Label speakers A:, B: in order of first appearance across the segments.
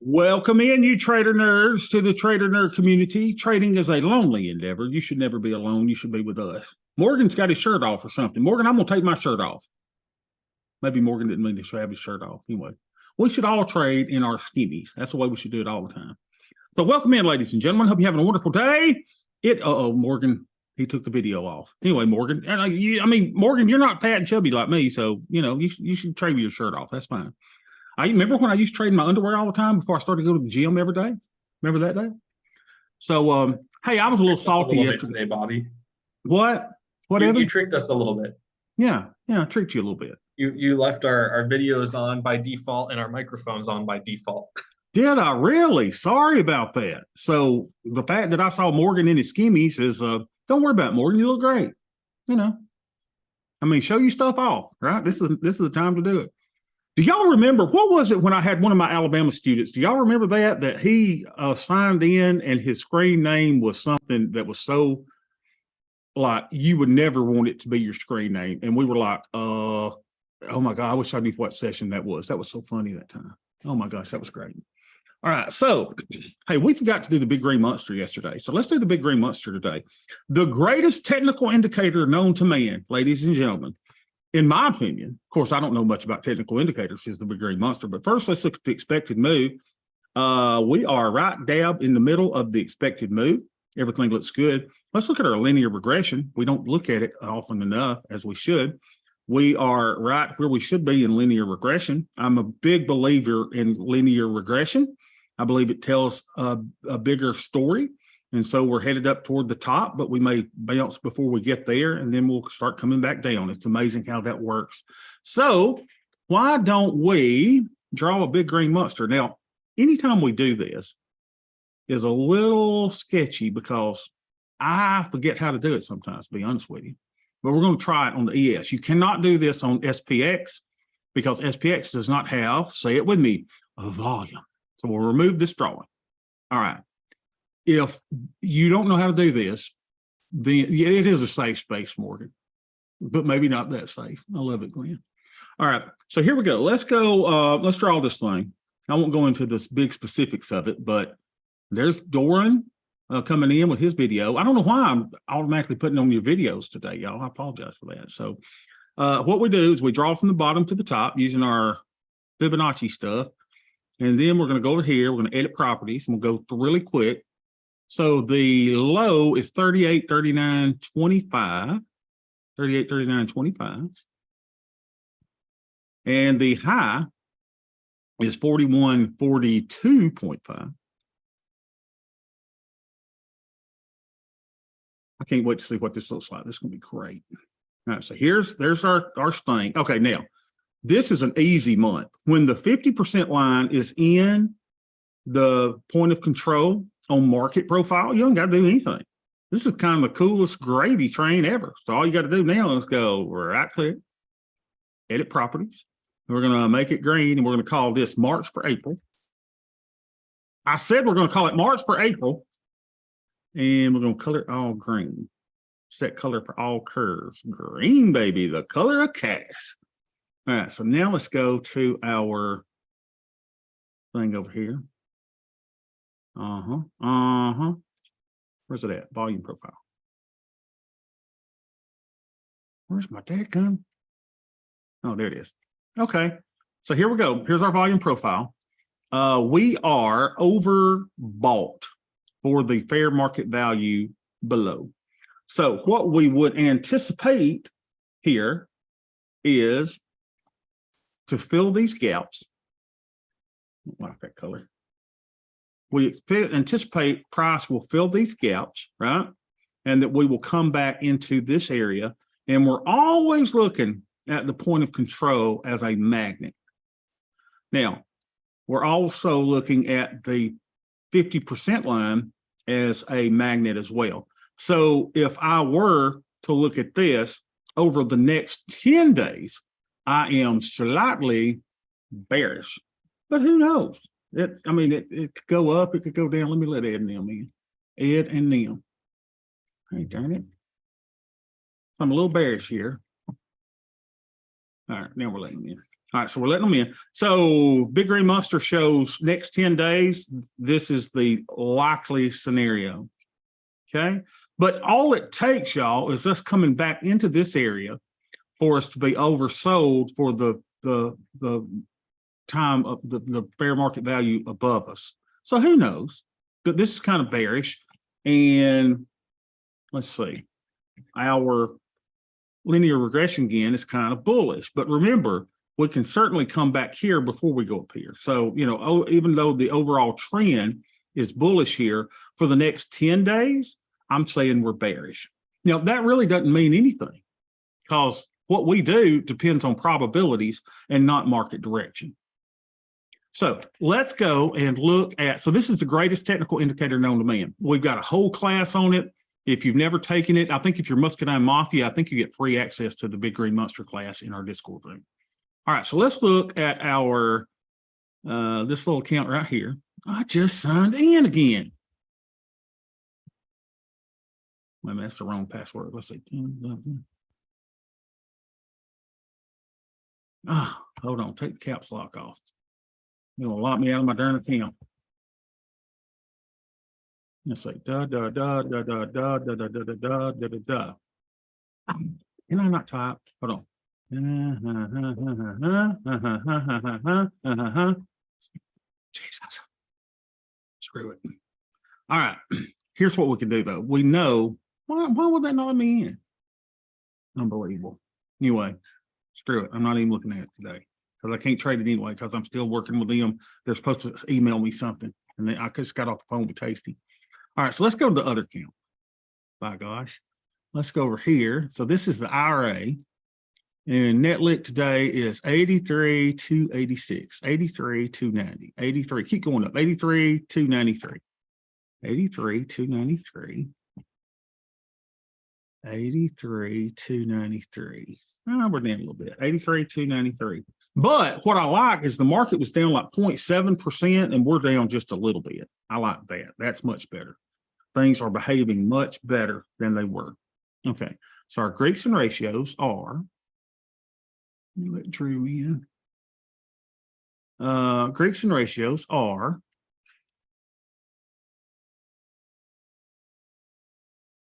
A: Welcome in, you trader nerds, to the trader nerd community. Trading is a lonely endeavor. You should never be alone. You should be with us. Morgan's got his shirt off or something. Morgan, I'm going to take my shirt off. Maybe Morgan didn't mean to have his shirt off. Anyway, we should all trade in our skivvies. That's the way we should do it all the time. So welcome in, ladies and gentlemen. Hope you're having a wonderful day. Morgan, he took the video off. Anyway, Morgan, Morgan, you're not fat and chubby like me, so, you should trade with your shirt off. That's fine. I remember when I used to trade in my underwear all the time before I started to go to the gym every day. Remember that day? So, hey, I was a little salty yesterday.
B: Today, Bobby.
A: What?
B: You tricked us a little bit.
A: Yeah, I tricked you a little bit.
B: You left our videos on by default and our microphones on by default.
A: Did I really? Sorry about that. So the fact that I saw Morgan in his skimmies is, don't worry about it, Morgan. You look great. Show your stuff off, right? This is the time to do it. Do y'all remember, what was it when I had one of my Alabama students? Do y'all remember that he signed in and his screen name was something that was so, like, you would never want it to be your screen name? And we were like, oh my God, I wish I knew what session that was. That was so funny that time. Oh my gosh, that was great. All right, so, hey, we forgot to do the big green monster yesterday. So let's do the big green monster today. The greatest technical indicator known to man, ladies and gentlemen. In my opinion, of course, I don't know much about technical indicators, is the big green monster, but first let's look at the expected move. We are right dab in the middle of the expected move. Everything looks good. Let's look at our linear regression. We don't look at it often enough as we should. We are right where we should be in linear regression. I'm a big believer in linear regression. I believe it tells a bigger story. And so we're headed up toward the top, but we may bounce before we get there, and then we'll start coming back down. It's amazing how that works. So why don't we draw a big green monster? Now, anytime we do this is a little sketchy because I forget how to do it sometimes, to be honest with you. But we're going to try it on the ES. You cannot do this on SPX because SPX does not have, say it with me, a volume. So we'll remove this drawing. All right. If you don't know how to do this, then it is a safe space, Morgan, but maybe not that safe. I love it, Glenn. All right, so here we go. Let's go. Let's draw this thing. I won't go into this big specifics of it, but there's Doran coming in with his video. I don't know why I'm automatically putting on your videos today, y'all. I apologize for that. So what we do is we draw from the bottom to the top using our Fibonacci stuff. And then we're going to go over here. We're going to edit properties, and we'll go through really quick. So the low is 38.39.25, 38.39.25, and the high is 41.42.5. I can't wait to see what this looks like. This is going to be great. All right, so there's our thing. Okay, now this is an easy month. When the 50% line is in the point of control on market profile, you don't got to do anything. This is kind of the coolest gravy train ever. So all you got to do now is go right click, edit properties. We're going to make it green, and we're going to call this March for April. I said we're going to call it March for April, and we're going to color it all green. Set color for all curves. Green, baby, the color of cash. All right, so now let's go to our thing over here. Where's it at? Volume profile. Where's my dadgum? Oh, there it is. Okay, so here we go. Here's our volume profile. We are overbought for the fair market value below. So what we would anticipate here is to fill these gaps. I don't like that color. We anticipate price will fill these gaps, right? And that we will come back into this area. And we're always looking at the point of control as a magnet. Now, we're also looking at the 50% line as a magnet as well. So if I were to look at this over the next 10 days, I am slightly bearish, but who knows? It could go up, it could go down. Let me let Ed and them in. Ed and them. Hey, darn it. I'm a little bearish here. All right, now we're letting them in. All right, so we're letting them in. So Big Green Monster shows next 10 days. This is the likely scenario. Okay. But all it takes, y'all, is us coming back into this area for us to be oversold for the time of the fair market value above us. So who knows? But this is kind of bearish. And let's see, our linear regression again is kind of bullish. But remember, we can certainly come back here before we go up here. So, you know, even though the overall trend is bullish here for the next 10 days, I'm saying we're bearish. Now, that really doesn't mean anything because what we do depends on probabilities and not market direction. So let's go and look at, so this is the greatest technical indicator known to man. We've got a whole class on it. If you've never taken it, I think if you're Muscadine Mafia, I think you get free access to the Big Green Monster class in our Discord room. All right, so let's look at our, this little account right here. I just signed in again. Wait a minute, that's the wrong password. Let's see. Ah, hold on, take the caps lock off. You're gonna lock me out of my darn account. Let's say da da da da da da da da da da da da da. Can I not type? Hold on. Jesus. Screw it. All right. Here's what we can do though. We know why would that not let me in? Unbelievable. Anyway, screw it. I'm not even looking at it today because I can't trade it anyway because I'm still working with them. They're supposed to email me something, and then I just got off the phone with Tasty. All right, so let's go to the other account. By gosh, let's go over here. So this is the IRA, and net lit today is 83,286, 83,290, 83. Keep going up. 83,293, 83,293, 83,293. We're down a little bit. 83,293. But what I like is the market was down like 0.7%, and we're down just a little bit. I like that. That's much better. Things are behaving much better than they were. Okay, so our Greeks and ratios are, let me let Drew in. Greeks and ratios are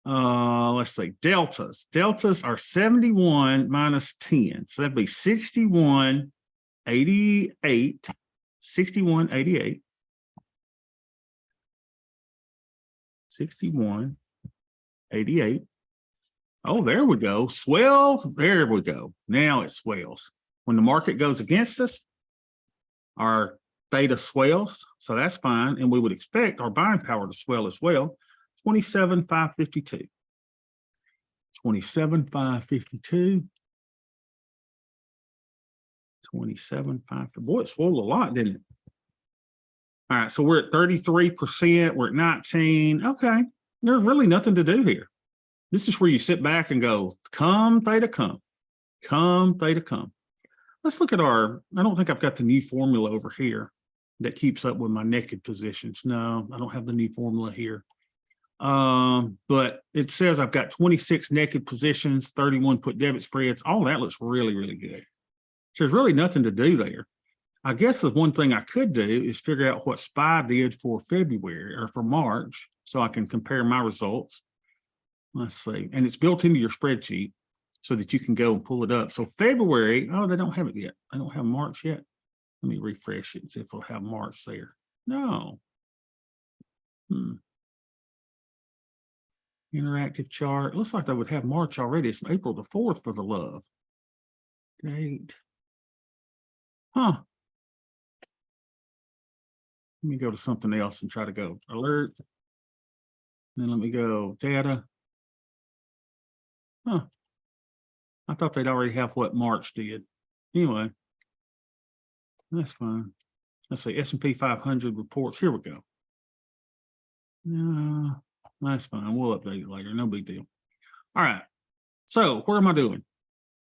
A: let's see, deltas. Deltas are 71 minus 10. So that'd be 6188, 6188. 6188. Oh, there we go. Swell. There we go. Now it swells. When the market goes against us, our theta swells. So that's fine. And we would expect our buying power to swell as well. 27,552. 27,552. 27,552. Boy, it swelled a lot, didn't it? All right, so we're at 33%. We're at 19. Okay, there's really nothing to do here. This is where you sit back and go, come, theta, come. Come, theta, come. Let's look at our, I don't think I've got the new formula over here that keeps up with my naked positions. No, I don't have the new formula here. But it says I've got 26 naked positions, 31 put debit spreads. All that looks really, really good. So there's really nothing to do there. I guess the one thing I could do is figure out what SPY did for February or for March so I can compare my results. Let's see. And it's built into your spreadsheet so that you can go and pull it up. So February, oh, they don't have it yet. I don't have March yet. Let me refresh it and see if they'll have March there. No. Interactive chart. It looks like they would have March already. It's April the 4th for the love. Date. Huh. Let me go to something else and try to go alert. Then let me go data. Huh. I thought they'd already have what March did. Anyway, that's fine. Let's see, S&P 500 reports. Here we go. That's fine. We'll update it later. No big deal. All right. So where am I doing?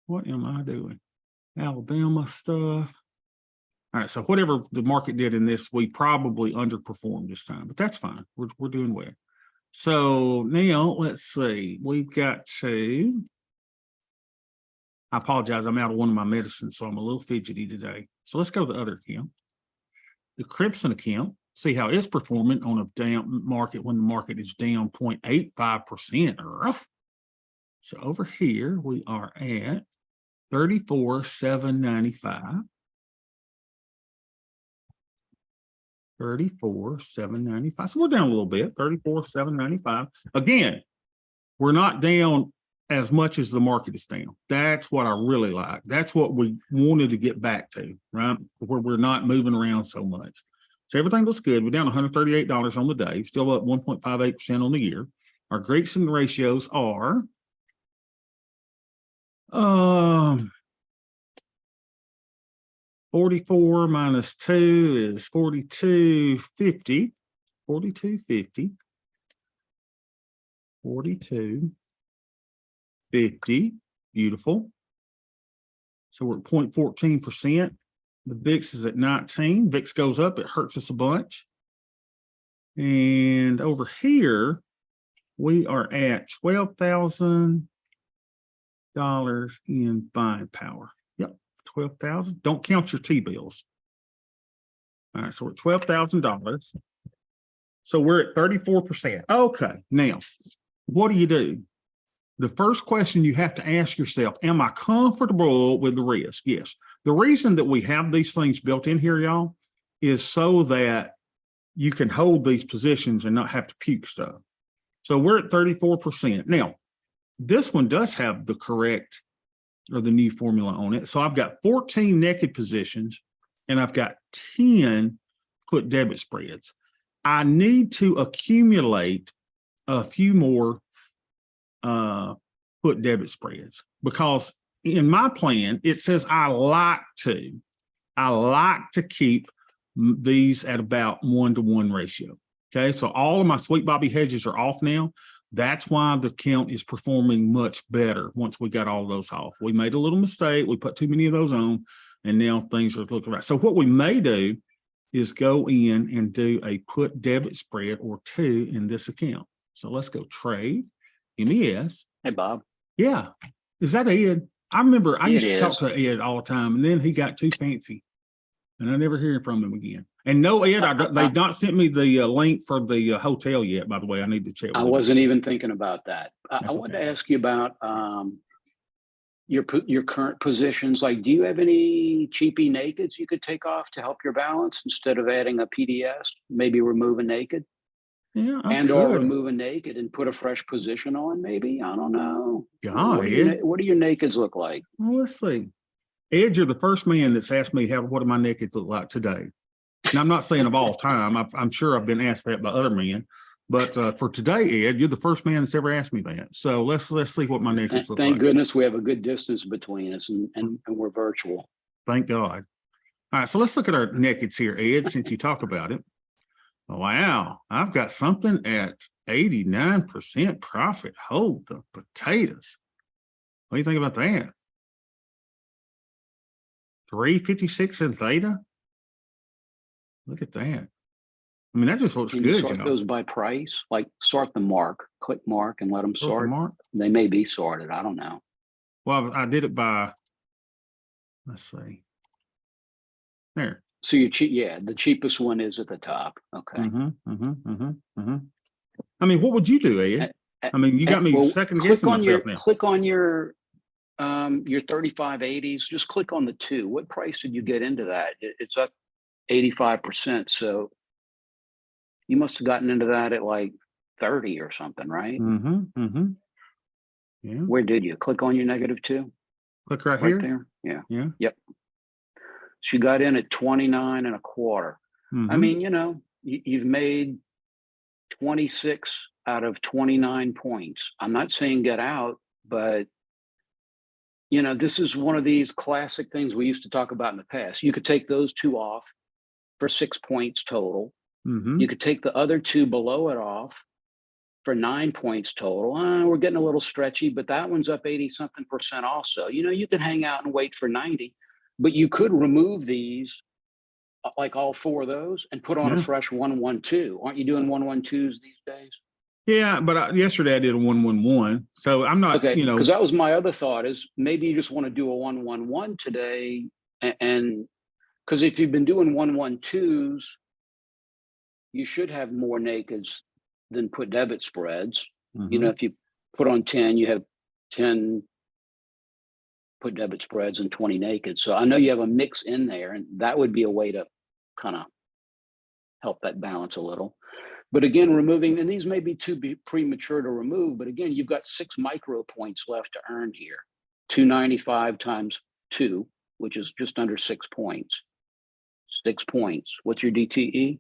A: What am I doing? Alabama stuff. All right, so whatever the market did in this, we probably underperformed this time, but that's fine. We're doing well. So now let's see. We've got to I apologize. I'm out of one of my medicines, so I'm a little fidgety today. So let's go to the other account. The Crimson account, see how it's performing on a down market when the market is down 0.85%. Rough. So over here, we are at 34,795. 34,795. So we're down a little bit, 34,795. Again, we're not down as much as the market is down. That's what I really like. That's what we wanted to get back to, right? Where we're not moving around so much. So everything looks good. We're down $138 on the day, still up 1.58% on the year. Our Grayson ratios are 44 minus 2 is 4250. 4250. 4250. Beautiful. So we're at 0.14%. The VIX is at 19. VIX goes up, it hurts us a bunch. And over here, we are at $12,000 in buying power. Yep, 12,000. Don't count your T-bills. All right, so we're at $12,000. So we're at 34%. Okay, now, what do? The first question you have to ask yourself, am I comfortable with the risk? Yes. The reason that we have these things built in here, y'all, is so that you can hold these positions and not have to puke stuff. So we're at 34%. Now, this one does have the correct or the new formula on it. So I've got 14 naked positions and I've got 10 put debit spreads. I need to accumulate a few more put debit spreads because in my plan, it says I like to keep these at about 1-to-1 ratio. Okay, so all of my Sweet Bobby hedges are off now. That's why the count is performing much better once we got all those off. We made a little mistake. We put too many of those on, and now things are looking right. So what we may do is go in and do a put debit spread or two in this account. So let's go trade, MES.
C: Hey, Bob.
A: Yeah. Is that Ed? I remember I
C: It
A: used to talk
C: is.
A: to Ed all the time, and then he got too fancy, and I never hear from him again. And no, Ed, they've not sent me the link for the hotel yet, by the way. I need to check with
C: I
A: him.
C: wasn't even thinking about that. I
A: That's
C: wanted
A: okay.
C: to ask you about your current positions. Like, do you have any cheapy nakeds you could take off to help your balance instead of adding a PDS? Maybe remove a naked
A: Yeah, I
C: and or
A: could.
C: remove a naked and put a fresh position on. Maybe, I don't know.
A: God,
C: What do
A: Ed.
C: what do your nakeds look like?
A: Well, let's see. Ed, you're the first man that's asked me what do my nakeds look like today. Now, I'm not saying of all time. I'm sure I've been asked that by other men, but for today, Ed, you're the first man that's ever asked me that. So let's see what my nakeds look
C: Thank
A: like.
C: goodness we have a good distance between us and we're virtual.
A: Thank God. All right, so let's look at our nakeds here, Ed, since you talk about it. Wow, I've got something at 89% profit. Hold the potatoes. What do you think about that? 356 in theta. Look at that. I mean, that just looks
C: Can you
A: good,
C: sort those by price? Like sort the mark, click mark and let them
A: Sort the
C: sort.
A: mark.
C: They may be sorted. I don't know.
A: Well, I did it by, let's see. There.
C: So yeah, the cheapest one is at the top. Okay.
A: I mean, what would you do, Ed? I mean, you got me second guessing myself now.
C: Click on your 3580s. Just click on the two. What price did you get into that? It's up 85%. So you must have gotten into that at like 30 or something, right?
A: Yeah.
C: Where did you click on your -2?
A: Click right here.
C: There. Yeah.
A: Yeah.
C: Yep. So you got in at 29.25. I mean, you know, you've made 26 out of 29 points. I'm not saying get out, but you know, this is one of these classic things we used to talk about in the past. You could take those two off for 6 points total. You could take the other two below it off for 9 points total. We're getting a little stretchy, but that one's up 80-something% also. You know, you can hang out and wait for 90, but you could remove these, like all four of those, and put on a fresh 112. Aren't you doing 112s these days?
A: Yeah, but yesterday I did a 1-1-1, so I'm not,
C: Okay,
A: you know,
C: because that was my other thought is maybe you just want to do a 1-1-1 today, and because if you've been doing 1-1-2s, you should have more nakeds than put debit spreads. You know, if you put on 10, you have 10 put debit spreads and 20 naked. So I know you have a mix in there, and that would be a way to kind of help that balance a little. But again, removing, and these may be too premature to remove, but again, you've got 6 micro points left to earn here. 295 times 2, which is just under 6 points. 6 points. What's your DTE?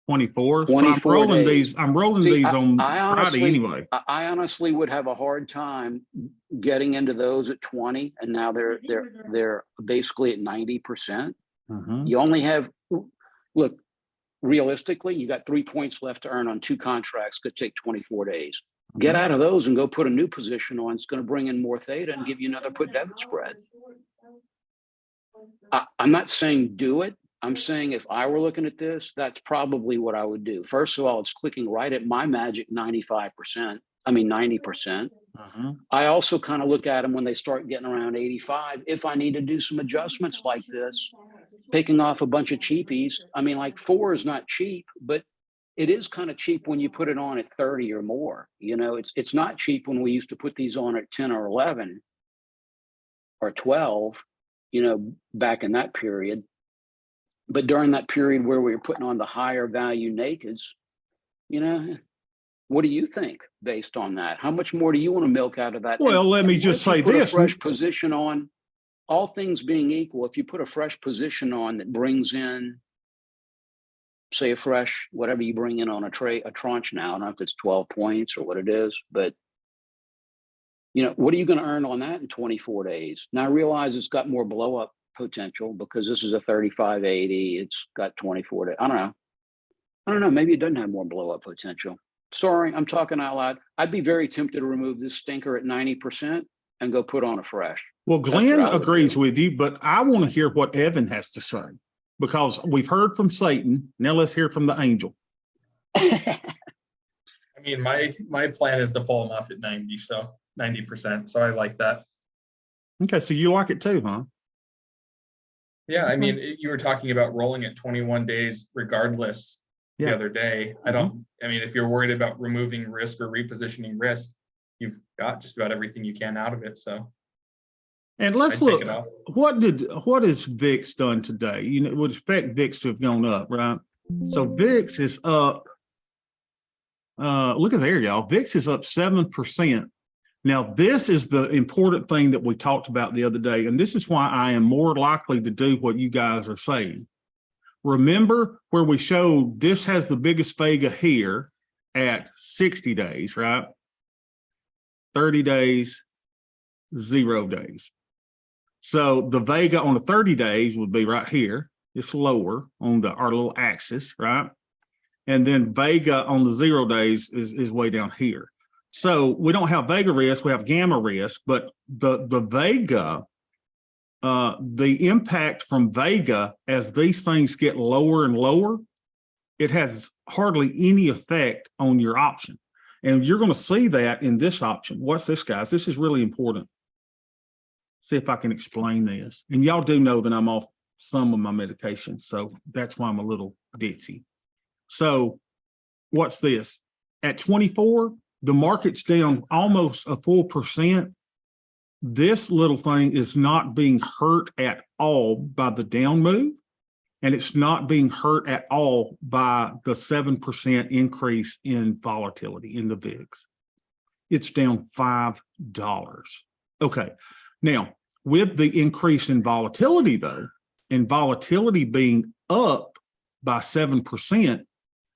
A: 24.
C: 24
A: so I'm rolling
C: days.
A: these. I'm rolling
C: See,
A: these on
C: I
A: Friday
C: honestly,
A: anyway.
C: I honestly would have a hard time getting into those at 20, and now they're basically at 90%. You only have, look, realistically, you got 3 points left to earn on 2 contracts. Could take 24 days. Get out of those and go put a new position on. It's going to bring in more theta and give you another put debit spread. I'm not saying do it. I'm saying if I were looking at this, that's probably what I would do. First of all, it's clicking right at my magic 95%. I mean, 90%. I also kind of look at them when they start getting around 85. If I need to do some adjustments like this, taking off a bunch of cheapies. I mean, like 4 is not cheap, but it is kind of cheap when you put it on at 30 or more. You know, it's not cheap when we used to put these on at 10 or 11 or 12, you know, back in that period. But during that period where we were putting on the higher value nakeds, you know, what do you think based on that? How much more do you want to milk out of that?
A: Well, let me just say
C: put
A: this.
C: a fresh position on, all things being equal, if you put a fresh position on that brings in, say, a fresh, whatever you bring in on a tranche now, I don't know if it's 12 points or what it is, but you know, what are you going to earn on that in 24 days? Now I realize it's got more blow up potential because this is a 3580. It's got 24 days. I don't know. Maybe it doesn't have more blow up potential. Sorry, I'm talking out loud. I'd be very tempted to remove this stinker at 90% and go put on a fresh.
A: Well, Glenn agrees with you, but I want to hear what Evan has to say because we've heard from Satan. Now let's hear from the angel.
B: I mean, my plan is to pull them off at 90, so 90%. So I like that.
A: Okay, so you like it too, huh?
B: Yeah, I mean, you were talking about rolling at 21 days regardless the other day. I mean, if you're worried about removing risk or repositioning risk, you've got just about everything you can out of it. So,
A: and let's look, what has VIX done today? You know, would expect VIX to have gone up, right? So VIX is up. Look at there, y'all. VIX is up 7%. Now, this is the important thing that we talked about the other day, and this is why I am more likely to do what you guys are saying. Remember where we showed this has the biggest vega here at 60 days, right? 30 days, 0 days. So the vega on the 30 days would be right here. It's lower on our little axis, right? And then vega on the 0 days is way down here. So we don't have vega risk, we have gamma risk, but the vega, the impact from vega as these things get lower and lower, it has hardly any effect on your option. And you're going to see that in this option. What's this, guys? This is really important. See if I can explain this. And y'all do know that I'm off some of my medication, so that's why I'm a little ditzy. So what's this? At 24, the market's down almost a full percent. This little thing is not being hurt at all by the down move, and it's not being hurt at all by the 7% increase in volatility in the VIX. It's down $5. Okay, now with the increase in volatility though, and volatility being up by 7%,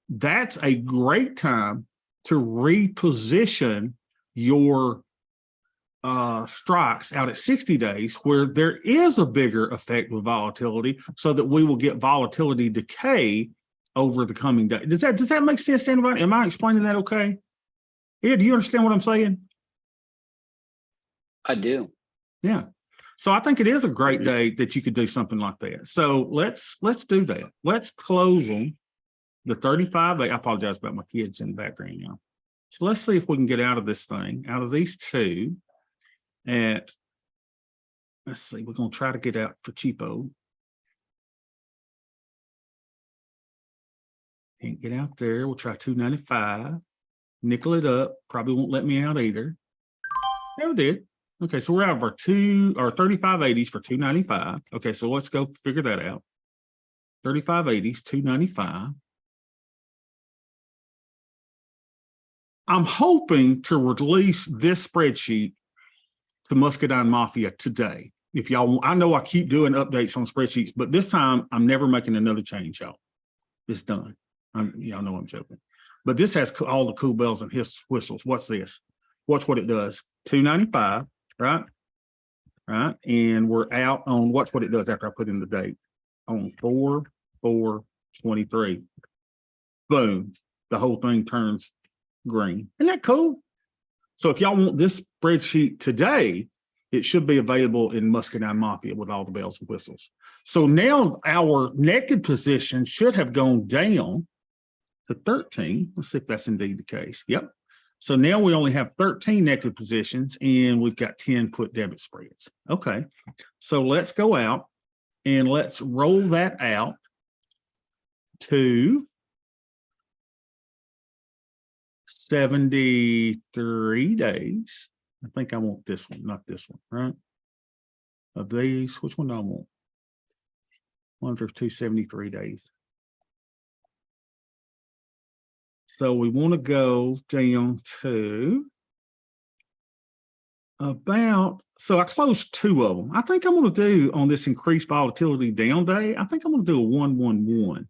A: that's a great time to reposition your strikes out at 60 days where there is a bigger effect with volatility so that we will get volatility decay over the coming day. Does that make sense to anybody? Am I explaining that okay? Yeah, do you understand what I'm saying?
C: I do.
A: Yeah. So I think it is a great day that you could do something like that. So let's do that. Let's close them. The 35, I apologize about my kids in the background now. So let's see if we can get out of this thing, out of these two at, let's see, we're going to try to get out for cheapo. Can't get out there. We'll try 295. Nickel it up. Probably won't let me out either. Never did. Okay, so we're out of our 3580s for 295. Okay, so let's go figure that out. 3580s, 295. I'm hoping to release this spreadsheet to Muscadine Mafia today. If y'all, I know I keep doing updates on spreadsheets, but this time I'm never making another change, y'all. It's done. Y'all know I'm joking. But this has all the cool bells and whistles. What's this? Watch what it does. 295, right? Right. And we're out on, watch what it does after I put in the date. On 4/4/23. Boom. The whole thing turns green. Isn't that cool? So if y'all want this spreadsheet today, it should be available in Muscadine Mafia with all the bells and whistles. So now our naked position should have gone down to 13. Let's see if that's indeed the case. Yep. So now we only have 13 naked positions and we've got 10 put debit spreads. Okay. So let's go out and let's roll that out to 73 days. I think I want this one, not this one, right? Of these, which one do I want? One for 273 days. So we want to go down to about, so I closed 2 of them. I think I'm going to do on this increased volatility down day, I think I'm going to do a 111.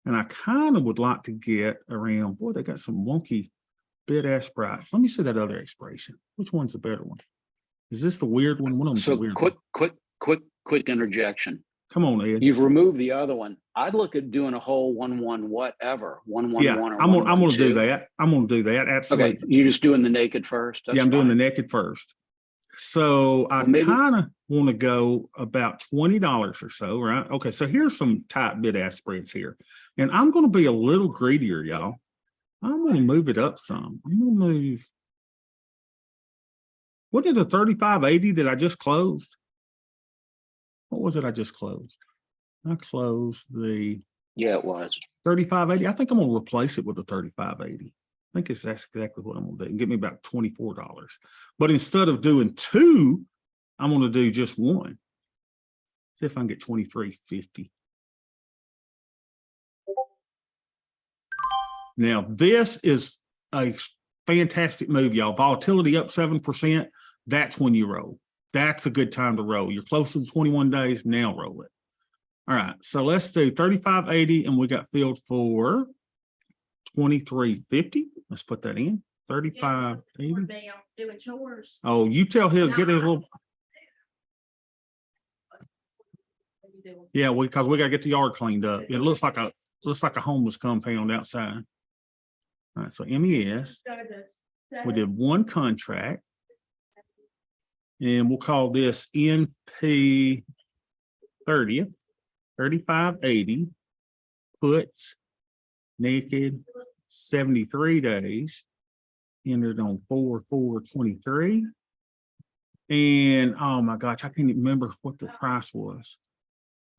A: And I kind of would like to get around, boy, they got some wonky bid-ask price. Let me see that other expiration. Which one's the better one? Is this the weird one? One of them's
C: So
A: the weird
C: quick interjection.
A: Come on, Ed.
C: You've removed the other one. I'd look at doing a whole 1-1 whatever. 1-1-1
A: Yeah,
C: or
A: I'm gonna do
C: 1-1-2.
A: that. I'm gonna do that. Absolutely.
C: Okay, you're just doing the naked first. That's
A: yeah, I'm doing the
C: fine.
A: naked first. So I
C: Well, maybe-
A: kind of want to go about $20 or so, right? Okay, so here's some tight bid-ask spreads here. And I'm going to be a little greedier, y'all. I'm going to move it up some. I'm going to move. What did the 3580 that I just closed? What was it I just closed? I closed the
C: Yeah, it was.
A: 3580. I think I'm going to replace it with the 3580. I think that's exactly what I'm going to do. Get me about $24. But instead of doing 2, I'm going to do just 1. See if I can get 23.50. Now, this is a fantastic move, y'all. Volatility up 7%. That's when you roll. That's a good time to roll. You're close to the 21 days. Now roll it. All right. So let's do 35.80 and we got filled for 23.50. Let's put that in. 35.80.
D: Doing chores.
A: Oh, you tell him, get his little. Yeah, because we got to get the yard cleaned up. It looks like a homeless compound outside. All right, so MES. We did 1 contract. And we'll call this NP 30th, 3580, puts, naked, 73 days, entered on 4/4/23. And oh my gosh, I can't even remember what the price was.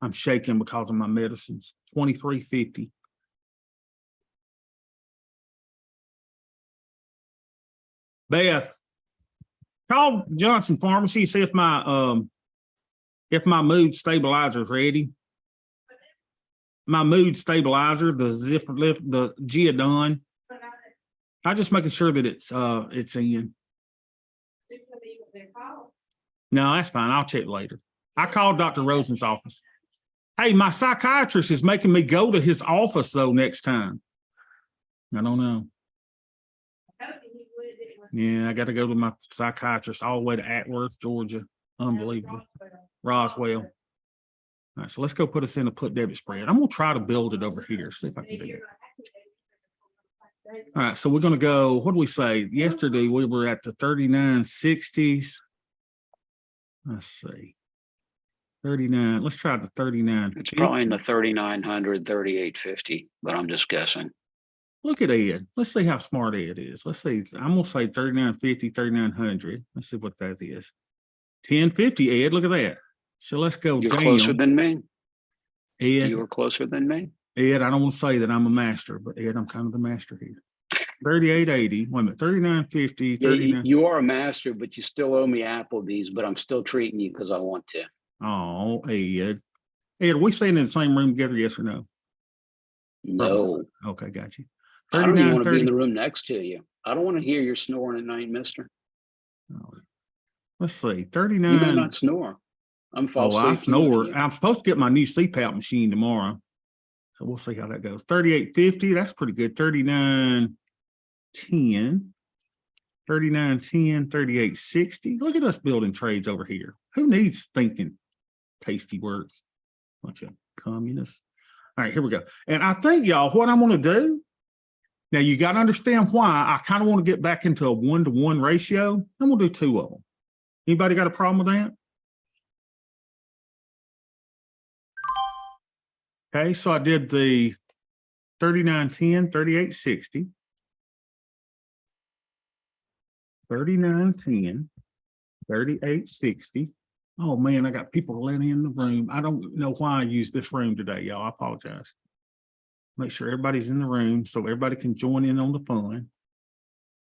A: I'm shaking because of my medicines. 23.50. Beth, call Johnson Pharmacy, see if my mood stabilizer is ready. My mood stabilizer, the Ziffer Lift, the Giadon. I'm just making sure that it's in. No, that's fine. I'll check later. I called Dr. Rosen's office. Hey, my psychiatrist is making me go to his office though next time. I don't know. Yeah, I got to go to my psychiatrist all the way to Atworth, Georgia. Unbelievable. Roswell. All right, so let's go put us in a put debit spread. I'm going to try to build it over here. See if I can do it. All right, so we're going to go, what do we say? Yesterday, we were at the 39.60s. Let's see. 39. Let's try the 39.
C: It's probably in the 3,900, 3,850, but I'm just guessing.
A: Look at Ed. Let's see how smart Ed is. Let's see. I'm going to say 3950, 3900. Let's see what that is. 1050, Ed. Look at that. So let's go
C: You're
A: down.
C: closer than me.
A: Ed,
C: You were closer than me.
A: Ed, I don't want to say that I'm a master, but Ed, I'm kind of the master here. 3880. Wait a minute. 3950,
C: Yeah,
A: 39.
C: you are a master, but you still owe me Applebee's, but I'm still treating you because I want to.
A: Oh, Ed. Ed, are we staying in the same room together? Yes or no?
C: No,
A: Okay, got you.
C: I don't even
A: 39,
C: want to be in
A: 30.
C: the room next to you. I don't want to hear your snoring at night, mister.
A: Oh, let's see.
C: You may
A: 39.
C: not snore. I'm
A: Oh,
C: false
A: I
C: asleep tuning
A: snore.
C: you.
A: I'm supposed to get my new CPAP machine tomorrow. So we'll see how that goes. 3850, that's pretty good. 3910, 3910, 3860. Look at us building trades over here. Who needs thinking tasty words? Bunch of communists. All right, here we go. And I think, y'all, what I'm going to do, now you got to understand why I kind of want to get back into a 1-to-1 ratio. I'm going to do 2 of them. Anybody got a problem with that? Okay, so I did the 3910, 3860, 3910, 3860. Oh man, I got people letting in the room. I don't know why I use this room today, y'all. I apologize. Make sure everybody's in the room so everybody can join in on the fun.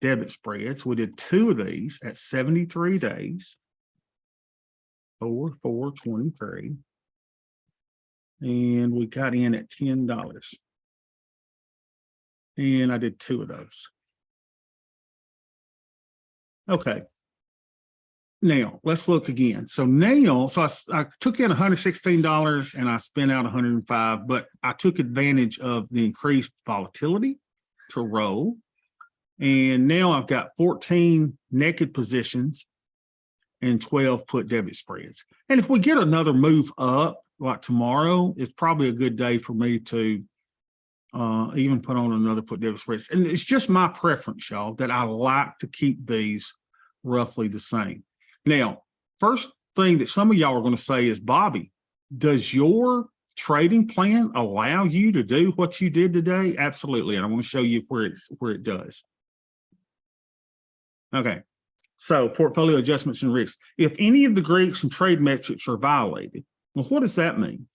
A: Debit spreads. We did 2 of these at 73 days. 4/4/23. And we got in at $10. And I did 2 of those. Okay. Now let's look again. So now, I took in $116 and I spent out $105, but I took advantage of the increased volatility to roll. And now I've got 14 naked positions and 12 put debit spreads. And if we get another move up, like tomorrow, it's probably a good day for me to even put on another put debit spreads. And it's just my preference, y'all, that I like to keep these roughly the same. Now, first thing that some of y'all are going to say is, Bobby, does your trading plan allow you to do what you did today? Absolutely. And I want to show you where it does. Okay. So portfolio adjustments and risks. If any of the Greeks and trade metrics are violated, well, what does that mean?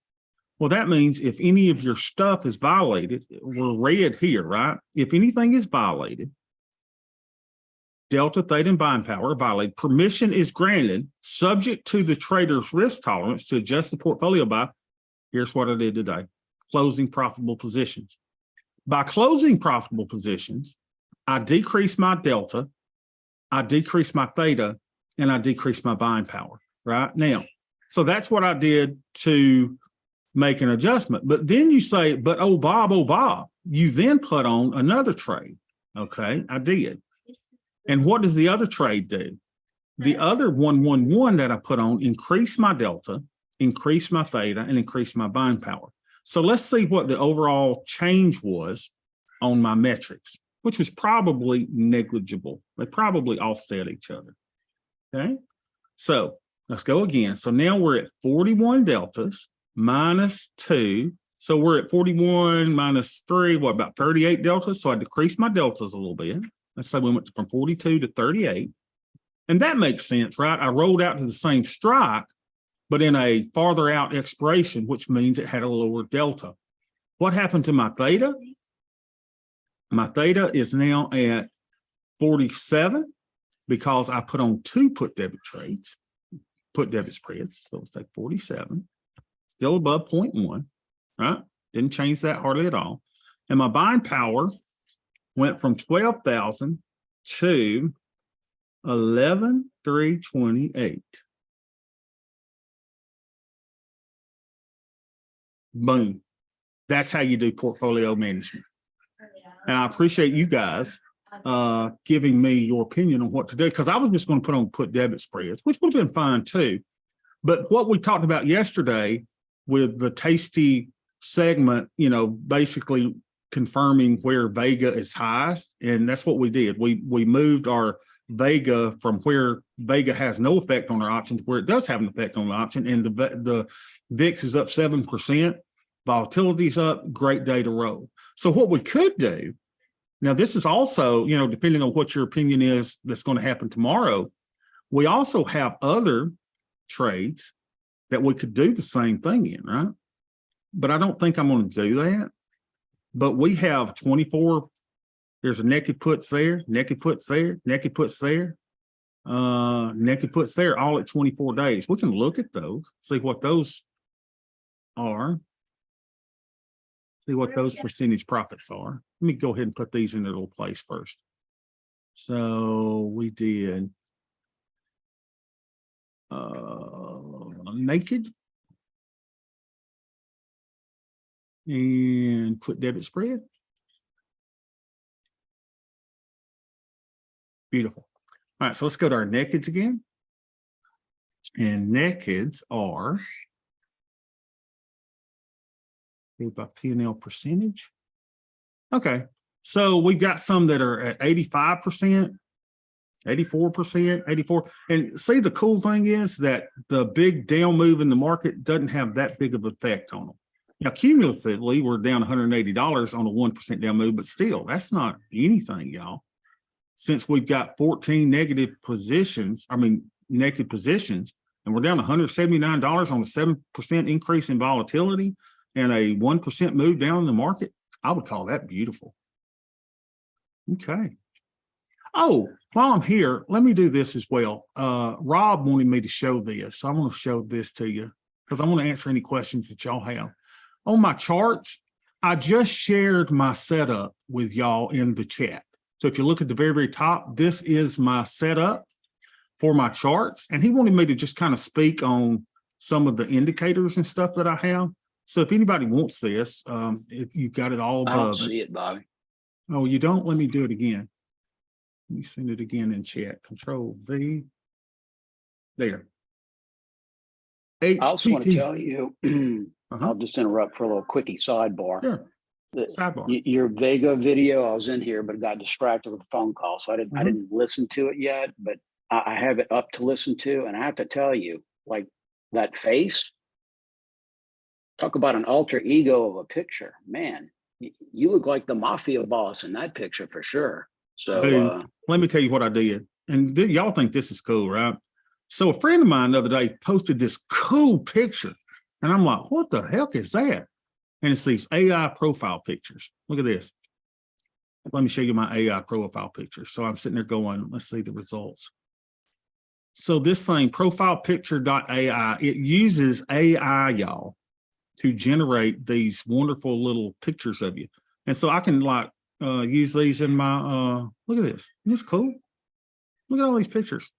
A: Well, that means if any of your stuff is violated, we're red here, right? If anything is violated, delta, theta, and buying power are violated, permission is granted subject to the trader's risk tolerance to adjust the portfolio by, here's what I did today, closing profitable positions. By closing profitable positions, I decrease my delta, I decrease my theta, and I decrease my buying power, right? Now, so that's what I did to make an adjustment. But then you say, but oh, Bob, you then put on another trade. Okay, I did. And what does the other trade do? The other 111 that I put on increased my delta, increased my theta, and increased my buying power. So let's see what the overall change was on my metrics, which was probably negligible. They probably offset each other. Okay, so let's go again. So now we're at 41 deltas minus 2. So we're at 41 minus 3, what, about 38 deltas? So I decreased my deltas a little bit. Let's say we went from 42 to 38. And that makes sense, right? I rolled out to the same strike, but in a farther out expiration, which means it had a lower delta. What happened to my theta? My theta is now at 47 because I put on 2 put debit spreads. So it's like 47, still above 0.1, right? Didn't change that hardly at all. And my buying power went from 12,000 to 11,328. Boom. That's how you do portfolio management. And I appreciate you guys giving me your opinion on what to do, because I was just going to put on put debit spreads, which would have been fine too. But what we talked about yesterday with the tasty segment, you know, basically confirming where Vega is highest, and that's what we did. We moved our Vega from where Vega has no effect on our option to where it does have an effect on the option, and the VIX is up 7%, volatility's up, great day to roll. So what we could do Now, this is also, depending on what your opinion is, that's going to happen tomorrow. We also have other trades that we could do the same thing in, right? But I don't think I'm going to do that. But we have 24. There's a naked puts there, naked puts there, naked puts there, naked puts there, all at 24 days. We can look at those, see what those are. See what those percentage profits are. Let me go ahead and put these in their little place first. So we did naked and put debit spread. Beautiful. All right, so let's go to our nakeds again. And nakeds are by P&L percentage. Okay, so we've got some that are at 85%, 84%, 84. And see, the cool thing is that the big down move in the market doesn't have that big of an effect on them. Now, cumulatively, we're down $180 on a 1% down move, but still, that's not anything, y'all. Since we've got 14 negative positions, naked positions, and we're down $179 on a 7% increase in volatility and a 1% move down in the market, I would call that beautiful. Okay. Oh, while I'm here, let me do this as well. Rob wanted me to show this. So I want to show this to you because I want to answer any questions that y'all have. On my charts, I just shared my setup with y'all in the chat. So if you look at the very, very top, this is my setup for my charts. And he wanted me to just kind of speak on some of the indicators and stuff that I have. So if anybody wants this, if you've got it all above.
C: I don't see it, Bobby.
A: Oh, you don't? Let me do it again. Let me send it again in chat. Control V. There.
C: I also want to tell you, I'll just interrupt for a little quickie sidebar.
A: Sure. Sidebar.
C: Your Vega video, I was in here, but got distracted with a phone call. So I didn't listen to it yet, but I have it up to listen to. And I have to tell you, like that face, talk about an alter ego of a picture, man. You look like the mafia boss in that picture for sure. So
A: let me tell you what I did. And y'all think this is cool, right? So a friend of mine the other day posted this cool picture. And I'm like, what the heck is that? And it's these AI profile pictures. Look at this. Let me show you my AI profile picture. So I'm sitting there going, let's see the results. So this thing, profilepicture.ai, it uses AI, y'all, to generate these wonderful little pictures of you. And so I can use these in my, look at this. Isn't this cool? Look at all these pictures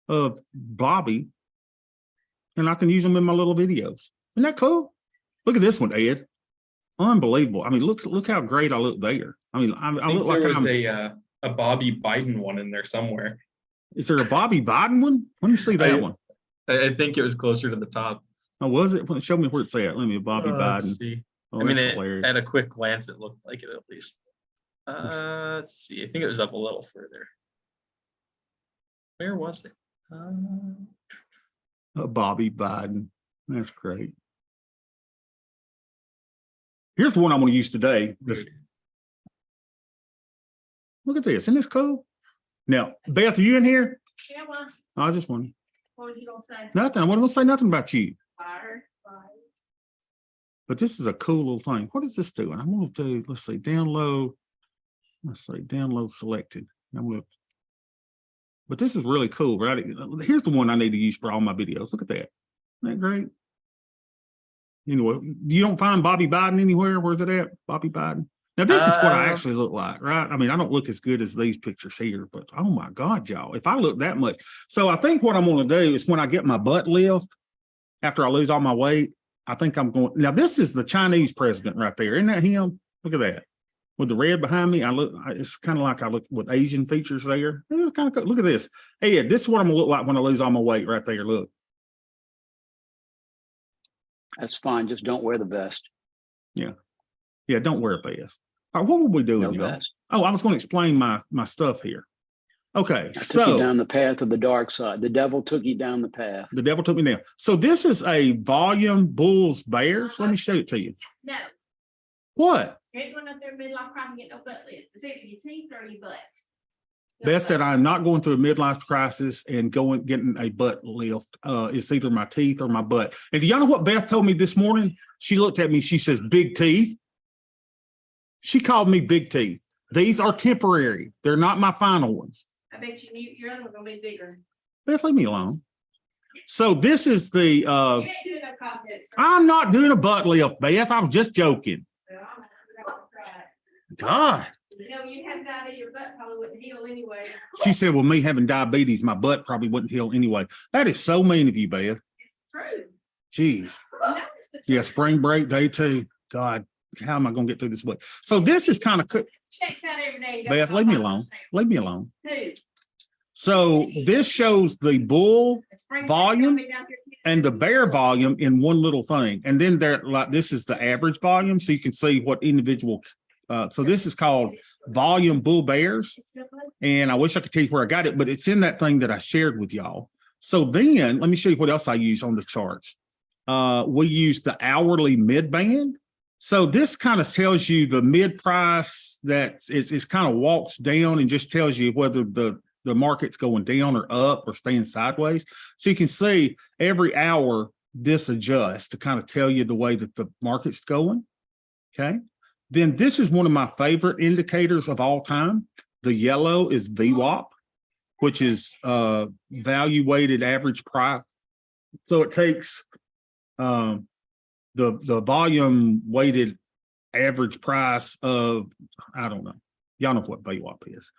A: of Bobby. And I can use them in my little videos. Isn't that cool? Look at this one, Ed. Unbelievable. I mean, look how great I look there. I mean, I look like
B: there was a Bobby Biden one in there somewhere.
A: Is there a Bobby Biden one? Let me see that one.
B: I think it was closer to the top.
A: Oh, was it? Show me where it's at. Let me Bobby Biden.
B: Let's see.
A: Oh,
B: I mean, at a quick glance, it looked like it at least. Let's see. I think it was up a little further. Where was it?
A: Bobby Biden. That's great. Here's the one I'm going to use today. Look at this. Isn't this cool? Now, Beth, are you in here?
D: Yeah, well,
A: I was just wondering.
D: what was you gonna say?
A: Nothing. I wasn't going to say nothing about you.
D: Fire.
A: But this is a cool little thing. What is this doing? I'm going to do, let's see, download. Let's say download selected. But this is really cool, right? Here's the one I need to use for all my videos. Look at that. Isn't that great? Anyway, you don't find Bobby Biden anywhere? Where's it at? Bobby Biden. Now, this is what I actually look like, right? I mean, I don't look as good as these pictures here, but oh my God, y'all, if I look that much. So I think what I'm going to do is when I get my butt lift, after I lose all my weight, I think I'm going. Now, this is the Chinese president right there. Isn't that him? Look at that. With the red behind me, it's kind of like I look with Asian features there. It's kind of cool. Look at this. Hey, Ed, this is what I'm going to look like when I lose all my weight right there. Look.
C: that's fine. Just don't wear the vest.
A: Yeah, don't wear a vest. All right, what were we doing,
C: No
A: y'all?
C: vest.
A: Oh, I was going to explain my stuff here. Okay,
C: I took you
A: so
C: down the path of the dark side. The devil took you down the path.
A: the devil took me down. So this is a volume bulls bears. Let me show it to you.
D: No,
A: What?
D: You ain't going up there midlife crisis and get no butt lift. It's either your teeth or your butt.
A: Beth said, I'm not going through a midlife crisis and getting a butt lift. It's either my teeth or my butt. And do y'all know what Beth told me this morning? She looked at me, she says, big teeth. She called me big teeth. These are temporary. They're not my final ones.
D: I bet your other one's gonna be bigger.
A: Beth, leave me alone. So this is the,
D: You ain't doing no cosmetics.
A: I'm not doing a butt lift, Beth. I was just joking.
D: So I'm gonna try it.
A: God.
D: You know, you have diabetes, your butt probably wouldn't heal anyway.
A: She said, well, me having diabetes, my butt probably wouldn't heal anyway. That is so mean of you, Beth.
D: It's true.
A: Jeez.
D: No, it's the
A: Yeah,
D: truth.
A: spring break day 2. God, how am I going to get through this week? So this is kind of,
D: Checks out every day.
A: Beth, leave me alone. Leave me alone.
D: Who?
A: So this shows the bull
D: Spring break
A: volume
D: gonna be down here too.
A: and the bear volume in one little thing. And then there, like, this is the average volume. So you can see what individual, so this is called volume bull bears. And I wish I could tell you where I got it, but it's in that thing that I shared with y'all. So then let me show you what else I use on the charts. We use the hourly mid band. So this kind of tells you the mid price that is kind of walks down and just tells you whether the market's going down or up or staying sideways. So you can see every hour this adjusts to kind of tell you the way that the market's going. Okay. Then this is one of my favorite indicators of all time. The yellow is VWAP, which is value weighted average price. So it takes the volume weighted average price of, I don't know. Y'all know what VWAP is,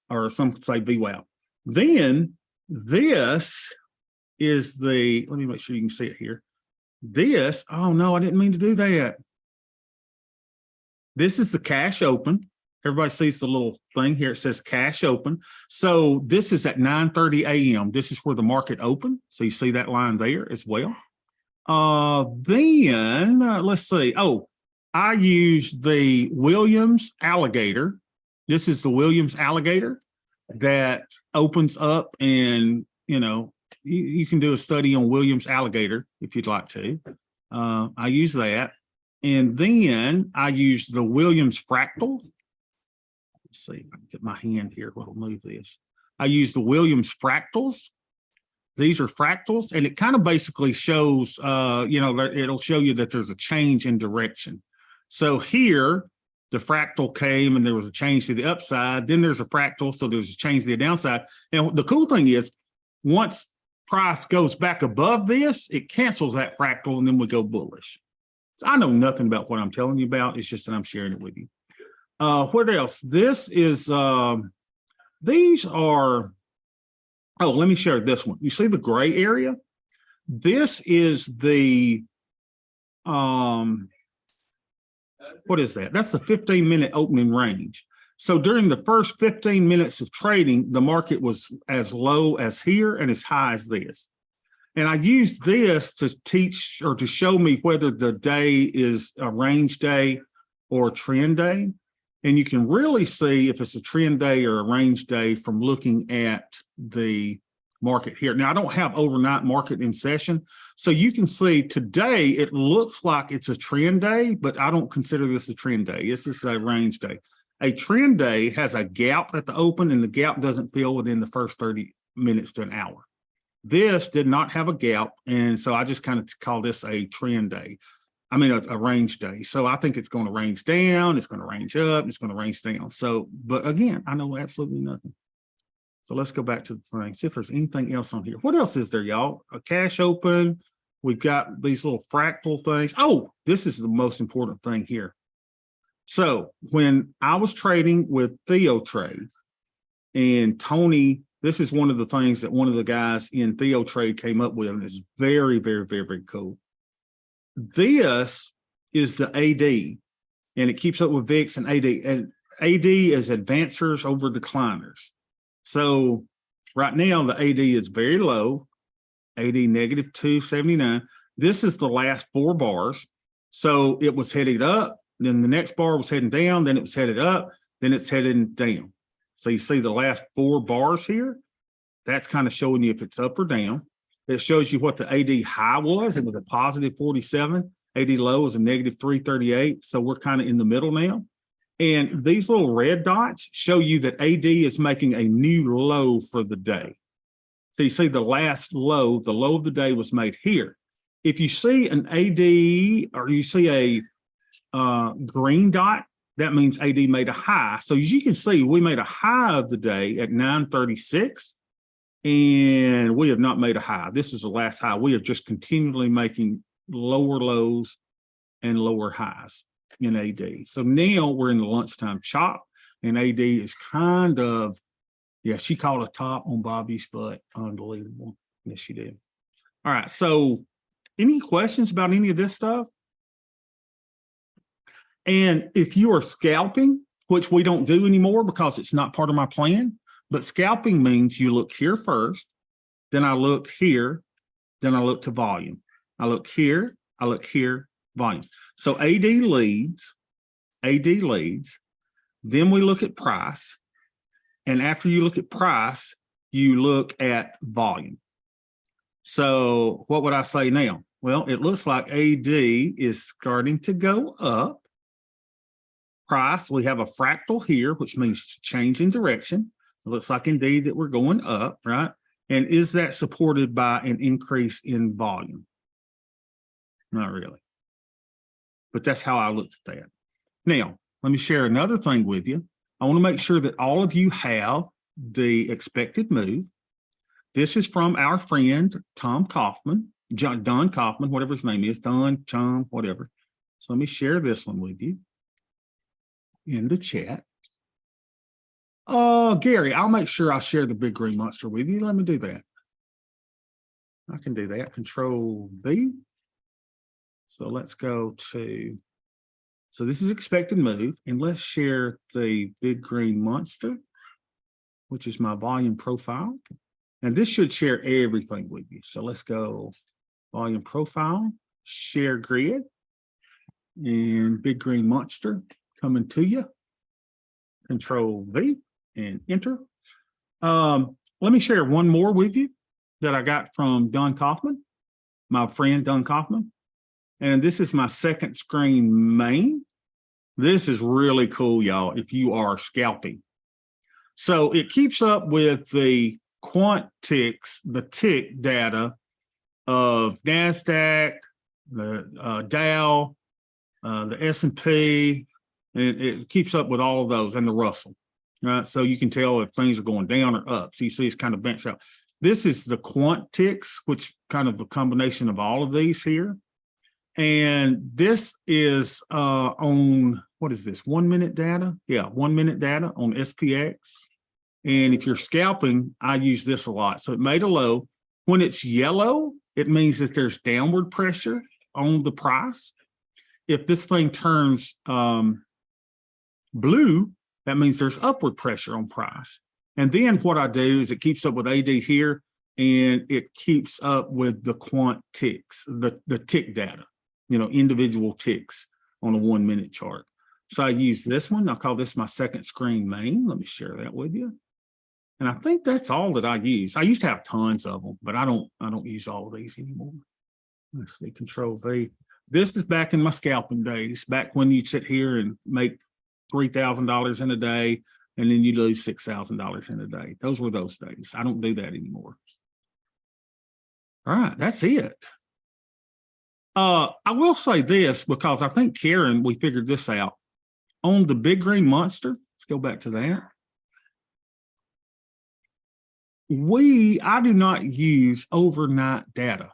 A: or some say VWAP. Then this is the, let me make sure you can see it here. This, oh no, I didn't mean to do that. This is the cash open. Everybody sees the little thing here. It says cash open. So this is at 9:30 a.m. This is where the market opened. So you see that line there as well. Then let's see. Oh, I use the Williams alligator. This is the Williams alligator that opens up, and you can do a study on Williams alligator if you'd like to. I use that. And then I use the Williams fractal. Let's see if I can get my hand here. What'll move this? I use the Williams fractals. These are fractals, and it kind of basically shows, it'll show you that there's a change in direction. So here, the fractal came and there was a change to the upside. Then there's a fractal, so there's a change to the downside. And the cool thing is, once price goes back above this, it cancels that fractal, and then we go bullish. So I know nothing about what I'm telling you about. It's just that I'm sharing it with you. What else? This is, these are, oh, let me share this one. You see the gray area? This is the, what is that? That's the 15-minute opening range. So during the first 15 minutes of trading, the market was as low as here and as high as this. And I use this to teach or to show me whether the day is a range day or a trend day. And you can really see if it's a trend day or a range day from looking at the market here. Now, I don't have overnight market in session. So you can see today, it looks like it's a trend day, but I don't consider this a trend day. This is a range day. A trend day has a gap at the open, and the gap doesn't fill within the first 30 minutes to an hour. This did not have a gap, and so I just kind of call this a trend day. I mean, a range day. So I think it's going to range down, it's going to range up, it's going to range down. So, but again, I know absolutely nothing. So let's go back to the thing, see if there's anything else on here. What else is there, y'all? A cash open. We've got these little fractal things. Oh, this is the most important thing here. So when I was trading with Theo Trade and Tony, this is one of the things that one of the guys in Theo Trade came up with, and it's very, very, very, very cool. This is the AD, and it keeps up with VIX and AD. And AD is advancers over decliners. So right now, the AD is very low, AD negative 279. This is the last 4 bars. So it was headed up, then the next bar was heading down, then it was headed up, then it's heading down. So you see the last 4 bars here. That's kind of showing you if it's up or down. It shows you what the AD high was. It was a positive 47. AD low is a negative 338. So we're kind of in the middle now. And these little red dots show you that AD is making a new low for the day. So you see the last low, the low of the day was made here. If you see an AD or you see a green dot, that means AD made a high. So as you can see, we made a high of the day at 9:36, and we have not made a high. This is the last high. We are just continually making lower lows and lower highs in AD. So now we're in the lunchtime chop, and AD is kind of, yeah, she called a top on Bobby's butt. Unbelievable. Yes, she did. All right. So any questions about any of this stuff? And if you are scalping, which we don't do anymore because it's not part of my plan, but scalping means you look here first, then I look here, then I look to volume. I look here, volume. So AD leads, then we look at price. And after you look at price, you look at volume. So what would I say now? Well, it looks like AD is starting to go up. Price, we have a fractal here, which means change in direction. It looks like indeed that we're going up, right? And is that supported by an increase in volume? Not really. But that's how I looked at that. Now, let me share another thing with you. I want to make sure that all of you have the expected move. This is from our friend, Tom Kaufman, Don Kaufman, whatever his name is, Don, Chum, whatever. So let me share this one with you in the chat. Gary, I'll make sure I share the big green monster with you. Let me do that. I can do that. Control V. So let's go to, so this is expected move, and let's share the big green monster, which is my volume profile. And this should share everything with you. So let's go volume profile, share grid, and big green monster coming to you. Control V and enter. Let me share one more with you that I got from Don Kaufman, my friend Don Kaufman. And this is my second screen main. This is really cool, y'all, if you are scalping. So it keeps up with the quant ticks, the tick data of NASDAQ, the Dow, the S&P, and it keeps up with all of those, and the Russell, right? So you can tell if things are going down or up. So you see it's kind of benched out. This is the quant ticks, which kind of a combination of all of these here. And this is on, what is this, 1 minute data? Yeah, 1 minute data on SPX. And if you're scalping, I use this a lot. So it made a low. When it's yellow, it means that there's downward pressure on the price. If this thing turns blue, that means there's upward pressure on price. And then what I do is it keeps up with AD here, and it keeps up with the quant ticks, the tick data, you know, individual ticks on a 1 minute chart. So I use this one. I'll call this my second screen main. Let me share that with you. And I think that's all that I use. I used to have tons of them, but I don't use all of these anymore. Let's see, Control V. This is back in my scalping days, back when you sit here and make $3,000 in a day, and then you lose $6,000 in a day. Those were those days. I don't do that anymore. All right, that's it. I will say this, because I think Karen, we figured this out. On the big green monster, let's go back to that. I do not use overnight data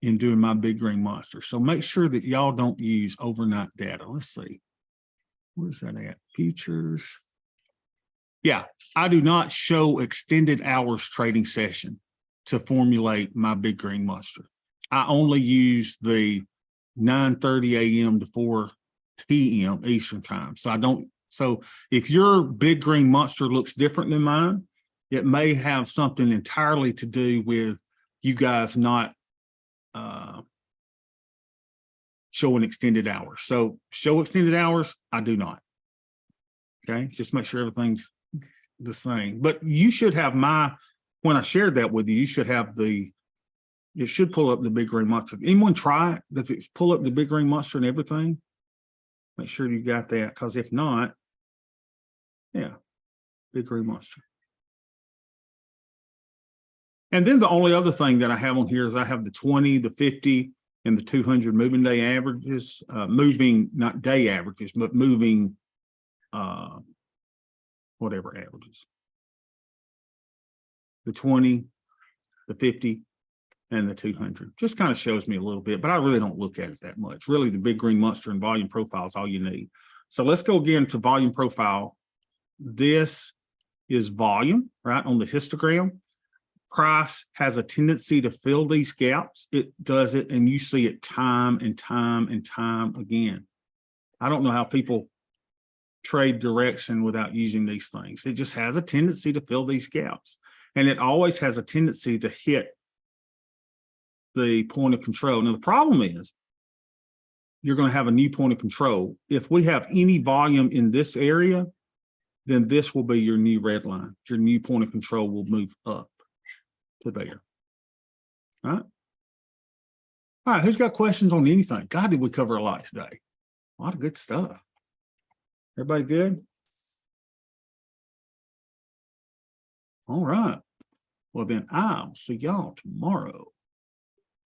A: in doing my big green monster. So make sure that y'all don't use overnight data. Let's see. Where's that at? Futures. Yeah, I do not show extended hours trading session to formulate my big green monster. I only use the 9:30 a.m. to 4 p.m. Eastern time. So I don't, so if your big green monster looks different than mine, it may have something entirely to do with you guys not showing extended hours. So show extended hours, I do not. Okay, just make sure everything's the same. But you should have when I shared that with you, you should have the It should pull up the big green monster. Anyone try it? Does it pull up the big green monster and everything? Make sure you got that, because if not, yeah, big green monster. And then the only other thing that I have on here is I have the 20, the 50, and the 200 moving day averages, moving, not day averages, but moving, whatever averages. The 20, the 50, and the 200. Just kind of shows me a little bit, but I really don't look at it that much. Really, the big green monster and volume profile is all you need. So let's go again to volume profile. This is volume, right, on the histogram. Price has a tendency to fill these gaps. It does it, and you see it time and time and time again. I don't know how people trade direction without using these things. It just has a tendency to fill these gaps. And it always has a tendency to hit the point of control. Now, the problem is you're going to have a new point of control. If we have any volume in this area, then this will be your new red line. Your new point of control will move up to there. All right. All right. Who's got questions on anything? God, did we cover a lot today? A lot of good stuff. Everybody good? All right. Well, then I'll see y'all tomorrow.